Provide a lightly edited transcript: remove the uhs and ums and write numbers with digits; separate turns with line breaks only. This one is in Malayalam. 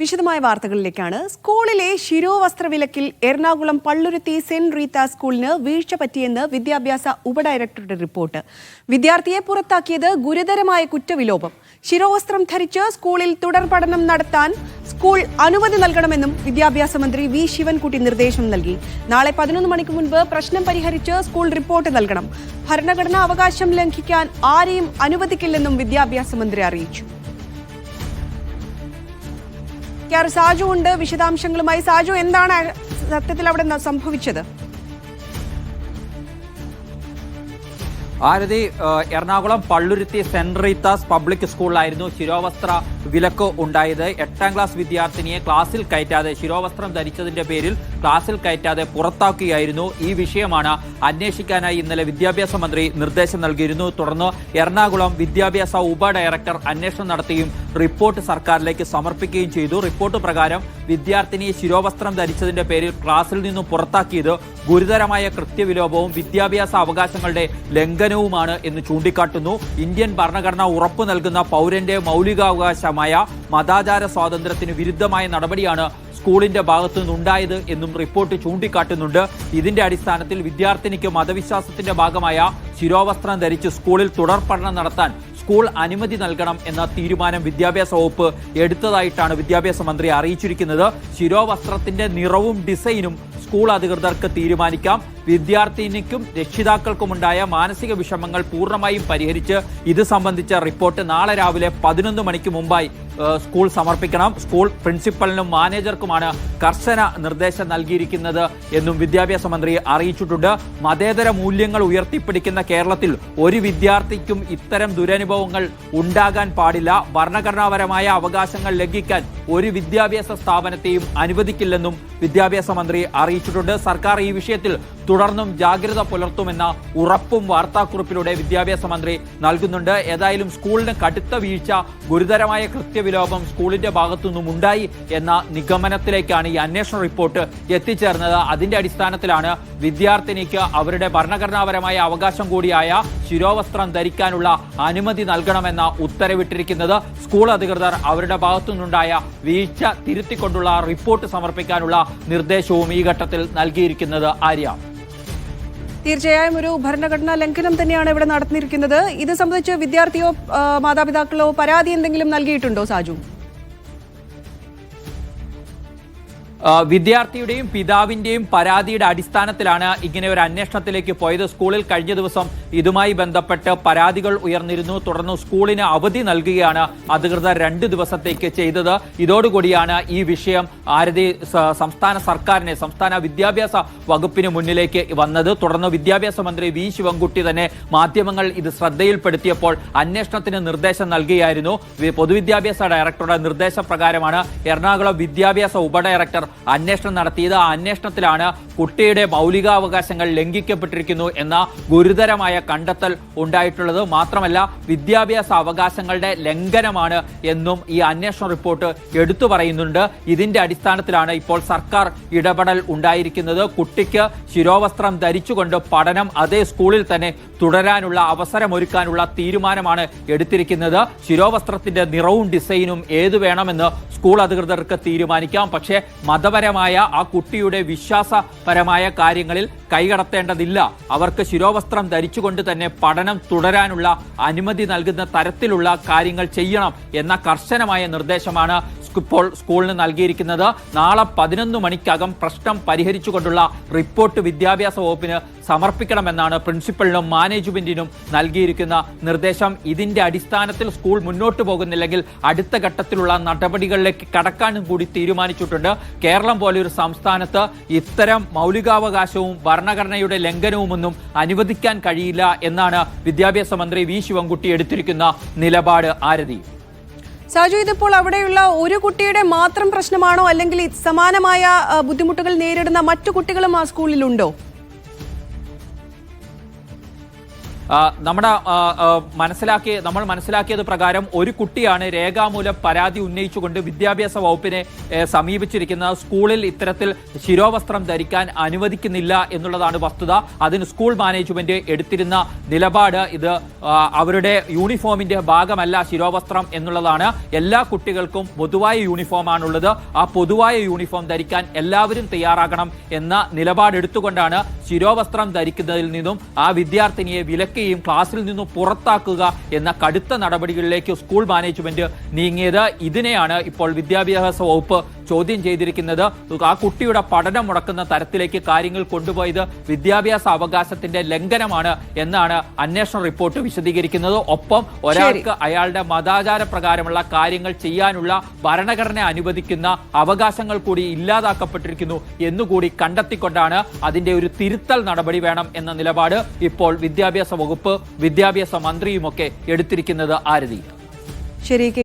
വിശദമായ വാർത്തകളിലേക്കാണ്. സ്കൂളിലെ ശിരോവസ്ത്രവിലക്കിൽ എറണാകുളം പള്ളുരുത്തി സെന്റ് റീത്ത സ്കൂളിന് വീഴ്ച പറ്റിയെന്ന് വിദ്യാഭ്യാസ ഉപഡയറക്ടറുടെ റിപ്പോർട്ട്. വിദ്യാർത്ഥിയെ പുറത്താക്കിയത് ഗുരുതരമായ കുറ്റവിലോപം. ശിരോവസ്ത്രം ധരിച്ച് സ്കൂളിൽ തുടർ പഠനം നടത്താൻ സ്കൂൾ അനുമതി നൽകണമെന്നും വിദ്യാഭ്യാസ മന്ത്രി വി ശിവൻകുട്ടി നിർദ്ദേശം നൽകി. നാളെ 11 മണിക്ക് മുൻപ് പ്രശ്നം പരിഹരിച്ച് സ്കൂൾ റിപ്പോർട്ട് നൽകണം. ഭരണഘടനാ അവകാശം ലംഘിക്കാൻ ആരെയും അനുവദിക്കില്ലെന്നും വിദ്യാഭ്യാസ മന്ത്രി അറിയിച്ചു. സാജു ഉണ്ട് വിശദാംശങ്ങളുമായി. സാജു, എന്താണ് സത്യത്തിൽ അവിടെ സംഭവിച്ചത്?
Aarathi, Ernakulam Palluruthy Saint Rita's public സ്കൂളിലായിരുന്നു ശിരോവസ്ത്ര വിലക്ക് ഉണ്ടായത്. 8ാം ക്ലാസ് വിദ്യാർത്ഥിനിയെ ക്ലാസ്സിൽ കയറ്റാതെ, ശിരോവസ്ത്രം ധരിച്ചതിന്റെ പേരിൽ ക്ലാസ്സിൽ കയറ്റാതെ പുറത്താക്കുകയായിരുന്നു. ഈ വിഷയമാണ് അന്വേഷിക്കാനായി ഇന്നലെ വിദ്യാഭ്യാസ മന്ത്രി നിർദ്ദേശം നൽകിയിരുന്നു. തുടർന്ന് എറണാകുളം വിദ്യാഭ്യാസ ഉപഡയറക്ടർ അന്വേഷണം നടത്തുകയും റിപ്പോർട്ട് സർക്കാരിലേക്ക് സമർപ്പിക്കുകയും ചെയ്തു. റിപ്പോർട്ട് പ്രകാരം വിദ്യാർത്ഥിനിയെ ശിരോവസ്ത്രം ധരിച്ചതിന്റെ പേരിൽ ക്ലാസ്സിൽ നിന്നും പുറത്താക്കിയത് ഗുരുതരമായ കൃത്യവിലോപവും വിദ്യാഭ്യാസ അവകാശങ്ങളുടെ ലംഘനവുമാണ് എന്ന് ചൂണ്ടിക്കാട്ടുന്നു. ഇന്ത്യൻ ഭരണഘടന ഉറപ്പു നൽകുന്ന പൗരന്റെ മൗലികാവകാശമായ മതാചാര സ്വാതന്ത്ര്യത്തിന് വിരുദ്ധമായ നടപടിയാണ് സ്കൂളിന്റെ ഭാഗത്തു നിന്നുണ്ടായത് എന്നും റിപ്പോർട്ട് ചൂണ്ടിക്കാട്ടുന്നുണ്ട്. ഇതിന്റെ അടിസ്ഥാനത്തിൽ വിദ്യാർത്ഥിനിക്ക് മതവിശ്വാസത്തിന്റെ ഭാഗമായ ശിരോവസ്ത്രം ധരിച്ച് സ്കൂളിൽ തുടർ പഠനം നടത്താൻ സ്കൂൾ അനുമതി നൽകണം എന്ന തീരുമാനം വിദ്യാഭ്യാസ വകുപ്പ് എടുത്തതായിട്ടാണ് വിദ്യാഭ്യാസ മന്ത്രി അറിയിച്ചിരിക്കുന്നത്. ശിരോവസ്ത്രത്തിന്റെ നിറവും ഡിസൈനും സ്കൂൾ അധികൃതർക്ക് തീരുമാനിക്കാം. വിദ്യാർത്ഥിനിക്കും രക്ഷിതാക്കൾക്കുമുണ്ടായ മാനസിക വിഷമങ്ങൾ പൂർണ്ണമായും പരിഹരിച്ച് ഇത് സംബന്ധിച്ച റിപ്പോർട്ട് നാളെ രാവിലെ 11 മണിക്ക് മുമ്പായി സ്കൂൾ സമർപ്പിക്കണം. സ്കൂൾ പ്രിൻസിപ്പലിനും മാനേജർക്കുമാണ് കർശന നിർദ്ദേശം നൽകിയിരിക്കുന്നത് എന്നും വിദ്യാഭ്യാസ മന്ത്രി അറിയിച്ചിട്ടുണ്ട്. മതേതര മൂല്യങ്ങൾ ഉയർത്തിപ്പിടിക്കുന്ന കേരളത്തിൽ ഒരു വിദ്യാർത്ഥിക്കും ഇത്തരം ദുരനുഭവങ്ങൾ ഉണ്ടാകാൻ പാടില്ല. ഭരണഘടനാപരമായ അവകാശങ്ങൾ ലംഘിക്കാൻ ഒരു വിദ്യാഭ്യാസ സ്ഥാപനത്തെയും അനുവദിക്കില്ലെന്നും വിദ്യാഭ്യാസ മന്ത്രി അറിയിച്ചിട്ടുണ്ട്. സർക്കാർ ഈ വിഷയത്തിൽ തുടർന്നും ജാഗ്രത പുലർത്തുമെന്ന ഉറപ്പും വാർത്താക്കുറിപ്പിലൂടെ വിദ്യാഭ്യാസ മന്ത്രി നൽകുന്നുണ്ട്. ഏതായാലും സ്കൂളിന് കടുത്ത വീഴ്ച, ഗുരുതരമായ കൃത്യവിലോപം സ്കൂളിന്റെ ഭാഗത്തുനിന്നും ഉണ്ടായി എന്ന നിഗമനത്തിലേക്കാണ് ഈ അന്വേഷണ റിപ്പോർട്ട് എത്തിച്ചേർന്നത്. അതിന്റെ അടിസ്ഥാനത്തിലാണ് വിദ്യാർത്ഥിനിക്ക് അവരുടെ ഭരണഘടനാപരമായ അവകാശം കൂടിയായ ശിരോവസ്ത്രം ധരിക്കാനുള്ള അനുമതി നൽകണമെന്ന ഉത്തരവിട്ടിരിക്കുന്നത്. സ്കൂൾ അധികൃതർ അവരുടെ ഭാഗത്തുനിന്നുണ്ടായ വീഴ്ച തിരുത്തിക്കൊണ്ടുള്ള റിപ്പോർട്ട് സമർപ്പിക്കാനുള്ള നിർദ്ദേശവും ഈ ഘട്ടത്തിൽ നൽകിയിരിക്കുന്നത്. ആര്യ,
തീർച്ചയായും ഒരു ഭരണഘടനാ ലംഘനം തന്നെയാണ് ഇവിടെ നടന്നിരിക്കുന്നത്. ഇത് സംബന്ധിച്ച് വിദ്യാർത്ഥിയോ മാതാപിതാക്കളോ പരാതി എന്തെങ്കിലും നൽകിയിട്ടുണ്ടോ സാജു?
വിദ്യാർത്ഥിയുടെയും പിതാവിന്റെയും പരാതിയുടെ അടിസ്ഥാനത്തിലാണ് ഇങ്ങനെ ഒരു അന്വേഷണത്തിലേക്ക് പോയത്. സ്കൂളിൽ കഴിഞ്ഞ ദിവസം ഇതുമായി ബന്ധപ്പെട്ട് പരാതികൾ ഉയർന്നിരുന്നു. തുടർന്ന് സ്കൂളിന് അവധി നൽകുകയാണ് അധികൃതർ 2 ദിവസത്തേക്ക് ചെയ്തത്. ഇതോടുകൂടിയാണ് ഈ വിഷയം സംസ്ഥാന സർക്കാരിനെ, സംസ്ഥാന വിദ്യാഭ്യാസ വകുപ്പിന് മുന്നിലേക്ക് വന്നത്. തുടർന്ന് വിദ്യാഭ്യാസ മന്ത്രി വി ശിവൻകുട്ടി തന്നെ മാധ്യമങ്ങൾ ഇത് ശ്രദ്ധയിൽപ്പെടുത്തിയപ്പോൾ അന്വേഷണത്തിന് നിർദ്ദേശം നൽകുകയായിരുന്നു. പൊതുവിദ്യാഭ്യാസ ഡയറക്ടറുടെ നിർദ്ദേശപ്രകാരമാണ് എറണാകുളം വിദ്യാഭ്യാസ ഉപഡയറക്ടർ അന്വേഷണം നടത്തിയത്. ആ അന്വേഷണത്തിലാണ് കുട്ടിയുടെ മൗലികാവകാശങ്ങൾ ലംഘിക്കപ്പെട്ടിരിക്കുന്നു എന്ന ഗുരുതരമായ കണ്ടെത്തൽ ഉണ്ടായിട്ടുള്ളത്. മാത്രമല്ല, വിദ്യാഭ്യാസ അവകാശങ്ങളുടെ ലംഘനമാണ് എന്നും ഈ അന്വേഷണ റിപ്പോർട്ട് എടുത്തു പറയുന്നുണ്ട്. ഇതിന്റെ അടിസ്ഥാനത്തിലാണ് ഇപ്പോൾ സർക്കാർ ഇടപെടൽ ഉണ്ടായിരിക്കുന്നത്. കുട്ടിക്ക് ശിരോവസ്ത്രം ധരിച്ചുകൊണ്ട് പഠനം അതേ സ്കൂളിൽ തന്നെ തുടരാനുള്ള അവസരമൊരുക്കാനുള്ള തീരുമാനമാണ് എടുത്തിരിക്കുന്നത്. ശിരോവസ്ത്രത്തിന്റെ നിറവും ഡിസൈനും ഏതു വേണമെന്ന് സ്കൂൾ അധികൃതർക്ക് തീരുമാനിക്കാം. പക്ഷേ മതപരമായ ആ കുട്ടിയുടെ വിശ്വാസപരമായ കാര്യങ്ങളിൽ കൈകടത്തേണ്ടതില്ല. അവർക്ക് ശിരോവസ്ത്രം ധരിച്ചുകൊണ്ട് തന്നെ പഠനം തുടരാനുള്ള അനുമതി നൽകുന്ന തരത്തിലുള്ള കാര്യങ്ങൾ ചെയ്യണം എന്ന കർശനമായ നിർദ്ദേശമാണ് ഇപ്പോൾ സ്കൂളിന് നൽകിയിരിക്കുന്നത്. നാളെ 11 മണിക്കകം പ്രശ്നം പരിഹരിച്ചുകൊണ്ടുള്ള റിപ്പോർട്ട് വിദ്യാഭ്യാസ വകുപ്പിന് സമർപ്പിക്കണമെന്നാണ് പ്രിൻസിപ്പലിനും മാനേജ്മെന്റിനും നൽകിയിരിക്കുന്ന നിർദ്ദേശം. ഇതിന്റെ അടിസ്ഥാനത്തിൽ സ്കൂൾ മുന്നോട്ട് പോകുന്നില്ലെങ്കിൽ അടുത്ത ഘട്ടത്തിലുള്ള നടപടികളിലേക്ക് കടക്കാനും കൂടി തീരുമാനിച്ചിട്ടുണ്ട്. കേരളം പോലെയൊരു സംസ്ഥാനത്ത് ഇത്തരം മൗലികാവകാശവും ഭരണഘടനയുടെ ലംഘനവുമൊന്നും അനുവദിക്കാൻ കഴിയില്ല എന്നാണ് വിദ്യാഭ്യാസ മന്ത്രി വി ശിവൻകുട്ടി എടുത്തിരിക്കുന്ന നിലപാട്. ആരതി,
സാജു, ഇതിപ്പോൾ അവിടെയുള്ള ഒരു കുട്ടിയുടെ മാത്രം പ്രശ്നമാണോ, അല്ലെങ്കിൽ സമാനമായ ബുദ്ധിമുട്ടുകൾ നേരിടുന്ന മറ്റു കുട്ടികളും ആ സ്കൂളിലുണ്ടോ?
നമ്മൾ മനസ്സിലാക്കിയത് പ്രകാരം ഒരു കുട്ടിയാണ് രേഖാമൂലം പരാതി ഉന്നയിച്ചുകൊണ്ട് വിദ്യാഭ്യാസ വകുപ്പിനെ സമീപിച്ചിരിക്കുന്നത്. സ്കൂളിൽ ഇത്തരത്തിൽ ശിരോവസ്ത്രം ധരിക്കാൻ അനുവദിക്കുന്നില്ല എന്നുള്ളതാണ് വസ്തുത. അതിന് സ്കൂൾ മാനേജ്മെന്റ് എടുത്തിരുന്ന നിലപാട് ഇത് അവരുടെ യൂണിഫോമിന്റെ ഭാഗമല്ല ശിരോവസ്ത്രം എന്നുള്ളതാണ്. എല്ലാ കുട്ടികൾക്കും പൊതുവായ യൂണിഫോമാണുള്ളത്. ആ പൊതുവായ യൂണിഫോം ധരിക്കാൻ എല്ലാവരും തയ്യാറാകണം എന്ന നിലപാടെടുത്തുകൊണ്ടാണ് ശിരോവസ്ത്രം ധരിക്കുന്നതിൽ നിന്നും ആ വിദ്യാർത്ഥിനിയെ വിലക്കുകയും ക്ലാസ്സിൽ നിന്നും പുറത്താക്കുക എന്ന കടുത്ത നടപടികളിലേക്ക് സ്കൂൾ മാനേജ്മെന്റ് നീങ്ങിയത്. ഇതിനെയാണ് ഇപ്പോൾ വിദ്യാഭ്യാസ വകുപ്പ് ചോദ്യം ചെയ്തിരിക്കുന്നത്. ആ കുട്ടിയുടെ പഠനം മുടക്കുന്ന തരത്തിലേക്ക് കാര്യങ്ങൾ കൊണ്ടുപോയത് വിദ്യാഭ്യാസ അവകാശത്തിന്റെ ലംഘനമാണ് എന്നാണ് അന്വേഷണ റിപ്പോർട്ട് വിശദീകരിക്കുന്നത്. ഒപ്പം ഒരാൾക്ക് അയാളുടെ മതാചാര പ്രകാരമുള്ള കാര്യങ്ങൾ ചെയ്യാനുള്ള ഭരണഘടന അനുവദിക്കുന്ന അവകാശങ്ങൾ കൂടി ഇല്ലാതാക്കപ്പെട്ടിരിക്കുന്നു എന്നുകൂടി കണ്ടെത്തിക്കൊണ്ടാണ് അതിന്റെ ഒരു തിരുത്തൽ നടപടി വേണം എന്ന നിലപാട് ഇപ്പോൾ വിദ്യാഭ്യാസ വകുപ്പ് വിദ്യാഭ്യാസ മന്ത്രിയുമൊക്കെ എടുത്തിരിക്കുന്നത്. ആരതി.
ശരി.